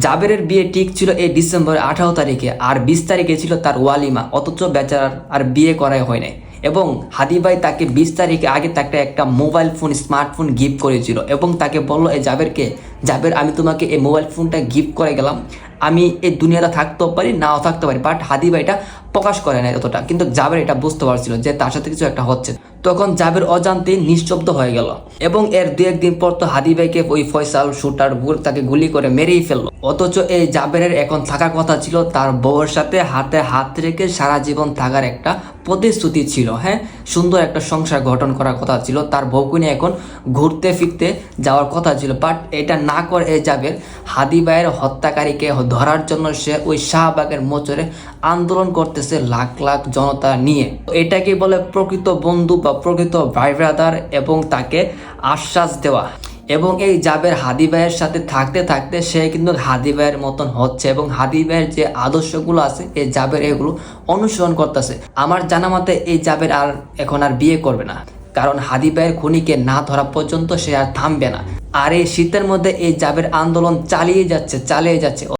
জাবেরের বিয়ে ঠিক ছিল এই ডিসেম্বর 18 তারিখে, আর 20 তারিখে ছিল তার ওয়ালিমা, অথচ বেচারার আর বিয়ে করাই হয় নাই। এবং হাদি ভাই তাকে 20 তারিখে আগে তাকে একটা মোবাইল ফোন, স্মার্টফোন গিফট করেছিল এবং তাকে বললো এই জাবেরকে, জাবের আমি তোমাকে এই মোবাইল ফোনটা গিফট করে গেলাম, আমি এই দুনিয়াতে থাকতেও পারি নাও থাকতে পারি। বাট হাদি ভাই এটা প্রকাশ করে না এতটা, কিন্তু জাবের এটা বুঝতে পারছিল যে তার সাথে কিছু একটা হচ্ছে। তখন জাবের অজান্তে নিঃশব্দ হয়ে গেল এবং এর দু একদিন পর তো হাদি ভাইকে ওই ফয়সাল শুটার তাকে গুলি করে মেরেই ফেললো। অথচ এই জাবেরের এখন থাকার কথা ছিল তার বউয়ের সাথে হাতে হাত রেখে সারা জীবন থাকার একটা প্রতিশ্রুতি ছিল। হ্যাঁ, সুন্দর একটা সংসার গঠন করার কথা ছিল, তার বউকে নিয়ে এখন ঘুরতে ফিরতে যাওয়ার কথা ছিল। বাট এটা না করে এই জাবের হাদি ভাইয়ের হত্যাকারীকে ধরার জন্য সে ওই শাহবাগের মোচরে আন্দোলন করতেছে লাখ লাখ জনতা নিয়ে। এটাকে বলে প্রকৃত বন্ধু বা প্রকৃত ভাই ব্রাদার, এবং তাকে আশ্বাস দেওয়া। এবং এই জাবের হাদি ভাইয়ের সাথে থাকতে থাকতে সে কিন্তু হাদি ভাইয়ের মতন হচ্ছে, এবং হাদি ভাইয়ের যে আদর্শগুলো আছে এই জাবের এগুলো অনুসরণ করতেছে। আমার জানা মতে এই জাবের আর এখন আর বিয়ে করবে না, কারণ হাদি ভাইয়ের খুনিকে না ধরা পর্যন্ত সে আর থামবে না। আর এই শীতের মধ্যে এই জাবের আন্দোলন চালিয়ে যাচ্ছে।